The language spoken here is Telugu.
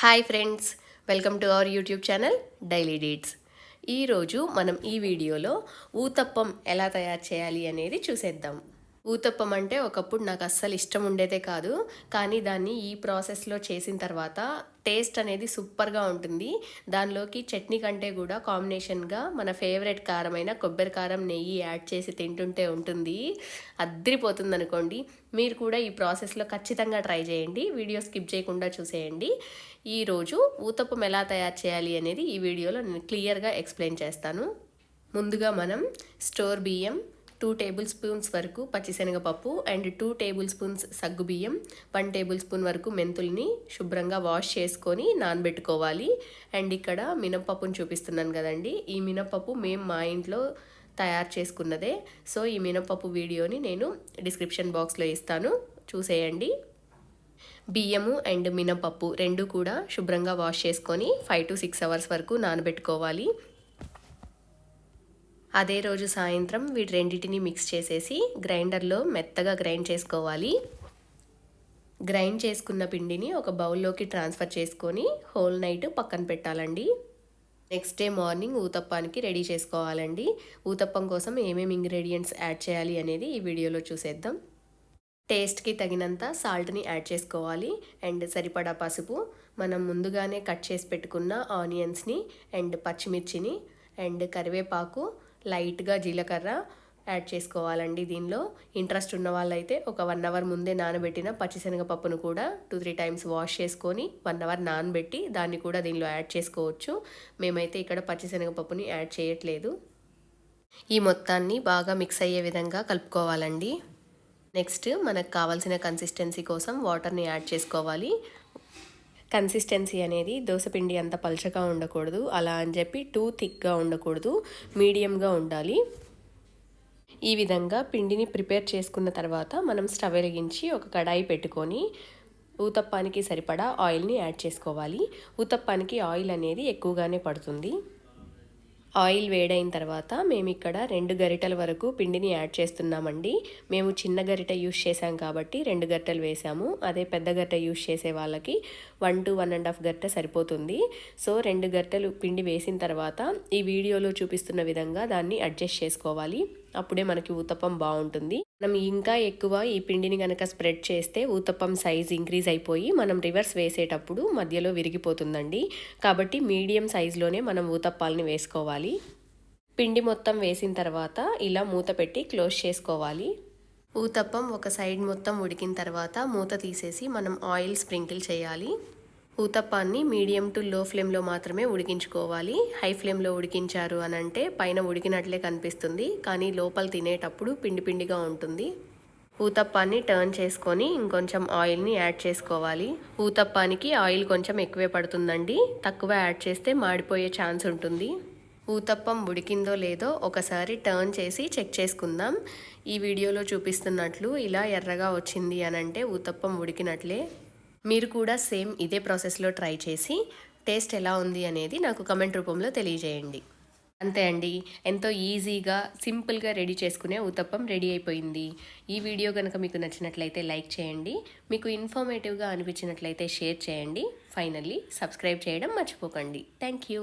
Hi friends, welcome to our YouTube channel daily deets. ఈరోజు మనం ఈ వీడియోలో ఊతప్పం ఎలా తయారు చేయాలి అనేది చూసేద్దాం. ఊతప్పం అంటే ఒకప్పుడు నాకు అస్సలు ఇష్టం ఉండేదే కాదు, కానీ దాన్ని ఈ ప్రాసెస్లో చేసిన తర్వాత టేస్ట్ అనేది సూపర్గా ఉంటుంది. దానిలోకి చట్నీ కంటే కూడా కాంబినేషన్గా మన ఫేవరెట్ కారమైన కొబ్బరి కారం నెయ్యి యాడ్ చేసి తింటుంటే ఉంటుంది, అద్రిపోతుంది అనుకోండి. మీరు కూడా ఈ ప్రాసెస్లో ఖచ్చితంగా ట్రై చేయండి, వీడియో స్కిప్ చేయకుండా చూసేయండి. ఈరోజు ఊతప్పం ఎలా తయారు చేయాలి అనేది ఈ వీడియోలో నేను క్లియర్గా ఎక్స్ప్లెయిన్ చేస్తాను. ముందుగా మనం స్టోర్ బియ్యం 2 టేబుల్ స్పూన్స్ వరకు పచ్చిశనగపప్పు అండ్ 2 టేబుల్ స్పూన్స్ సగ్గుబియ్యం, 1 టేబుల్ స్పూన్ వరకు మెంతుల్ని శుభ్రంగా వాష్ చేసుకొని నానబెట్టుకోవాలి. అండ్ ఇక్కడ మినపప్పును చూపిస్తున్నాను కదండి, ఈ మినపప్పు మేము మా ఇంట్లో తయారు చేసుకున్నదే. సో ఈ మినపప్పు వీడియోని నేను డిస్క్రిప్షన్ బాక్స్లో ఇస్తాను, చూసేయండి. బియ్యము అండ్ మినపప్పు రెండు కూడా శుభ్రంగా వాష్ చేసుకొని 5 to 6 అవర్స్ వరకు నానబెట్టుకోవాలి. అదే రోజు సాయంత్రం వీటి రెండింటిని మిక్స్ చేసేసి గ్రైండర్లో మెత్తగా గ్రైండ్ చేసుకోవాలి. గ్రైండ్ చేసుకున్న పిండిని ఒక బౌల్లోకి ట్రాన్స్ఫర్ చేసుకొని హోల్ నైట్ పక్కన పెట్టాలండి. నెక్స్ట్ డే మార్నింగ్ ఊతప్పానికి రెడీ చేసుకోవాలండి. ఊతప్పం కోసం ఏమేమి ఇంగ్రీడియంట్స్ యాడ్ చేయాలి అనేది ఈ వీడియోలో చూసేద్దాం. టేస్ట్కి తగినంత సాల్ట్ని యాడ్ చేసుకోవాలి అండ్ సరిపడా పసుపు, మనం ముందుగానే కట్ చేసి పెట్టుకున్న ఆనియన్స్ని అండ్ పచ్చిమిర్చిని అండ్ కరివేపాకు, లైట్గా జీలకర్ర యాడ్ చేసుకోవాలండి. దీనిలో ఇంట్రెస్ట్ ఉన్న వాళ్ళైతే ఒక 1 అవర్ ముందే నానబెట్టిన పచ్చిశనగపప్పును కూడా 2-3 టైమ్స్ వాష్ చేసుకొని 1 అవర్ నానబెట్టి దాన్ని కూడా దీనిలో యాడ్ చేసుకోవచ్చు. మేమైతే ఇక్కడ పచ్చిశనగపప్పుని యాడ్ చేయట్లేదు. ఈ మొత్తాన్ని బాగా మిక్స్ అయ్యే విధంగా కలుపుకోవాలండి. నెక్స్ట్ మనకు కావాల్సిన కన్సిస్టెన్సీ కోసం వాటర్ని యాడ్ చేసుకోవాలి. కన్సిస్టెన్సీ అనేది దోసపిండి అంత పల్చగా ఉండకూడదు, అలా అని చెప్పి టూ థిక్గా ఉండకూడదు, మీడియంగా ఉండాలి. ఈ విధంగా పిండిని ప్రిపేర్ చేసుకున్న తర్వాత మనం స్టవ్ వెలిగించి ఒక కడాయి పెట్టుకొని ఊతప్పానికి సరిపడా ఆయిల్ని యాడ్ చేసుకోవాలి. ఊతప్పానికి ఆయిల్ అనేది ఎక్కువగానే పడుతుంది. ఆయిల్ వేడైన తర్వాత మేము ఇక్కడ 2 గరిటెల వరకు పిండిని యాడ్ చేస్తున్నామండి. మేము చిన్న గరిటె యూస్ చేసాం కాబట్టి 2 గరిటెలు వేసాము. అదే పెద్ద గరిటె యూస్ చేసే వాళ్ళకి 1 to 1.5 గరిటె సరిపోతుంది. సో 2 గరిటెలు పిండి వేసిన తర్వాత ఈ వీడియోలో చూపిస్తున్న విధంగా దాన్ని అడ్జస్ట్ చేసుకోవాలి, అప్పుడే మనకి ఊతప్పం బాగుంటుంది. మనం ఇంకా ఎక్కువ ఈ పిండిని కనుక స్ప్రెడ్ చేస్తే ఊతప్పం సైజ్ ఇంక్రీజ్ అయిపోయి మనం రివర్స్ వేసేటప్పుడు మధ్యలో విరిగిపోతుందండి. కాబట్టి మీడియం సైజులోనే మనం ఊతప్పాలని వేసుకోవాలి. పిండి మొత్తం వేసిన తర్వాత ఇలా మూత పెట్టి క్లోజ్ చేసుకోవాలి. ఊతప్పం ఒక సైడ్ మొత్తం ఉడికిన తర్వాత మూత తీసేసి మనం ఆయిల్ స్ప్రింకిల్ చేయాలి. ఊతప్పాన్ని మీడియం టు లో ఫ్లేమ్లో మాత్రమే ఉడికించుకోవాలి. హై ఫ్లేమ్లో ఉడికించారు అని అంటే పైన ఉడికినట్లే కనిపిస్తుంది, కానీ లోపల తినేటప్పుడు పిండి పిండిగా ఉంటుంది. ఊతప్పాన్ని టర్న్ చేసుకొని ఇంకొంచెం ఆయిల్ని యాడ్ చేసుకోవాలి. ఊతప్పానికి ఆయిల్ కొంచెం ఎక్కువే పడుతుందండి, తక్కువ యాడ్ చేస్తే మాడిపోయే ఛాన్స్ ఉంటుంది. ఊతప్పం ఉడికిందో లేదో ఒకసారి టర్న్ చేసి చెక్ చేసుకుందాం. ఈ వీడియోలో చూపిస్తున్నట్లు ఇలా ఎర్రగా వచ్చింది అని అంటే ఊతప్పం ఉడికినట్లే. మీరు కూడా సేమ్ ఇదే ప్రాసెస్లో ట్రై చేసి టేస్ట్ ఎలా ఉంది అనేది నాకు కమెంట్ రూపంలో తెలియజేయండి. అంతే అండి, ఎంతో ఈజీగా సింపుల్గా రెడీ చేసుకునే ఊతప్పం రెడీ అయిపోయింది. ఈ వీడియో కనుక మీకు నచ్చినట్లయితే లైక్ చేయండి, మీకు ఇన్ఫర్మేటివ్గా అనిపించినట్లయితే షేర్ చేయండి. ఫైనల్లీ సబ్స్క్రైబ్ చేయడం మర్చిపోకండి. Thank you.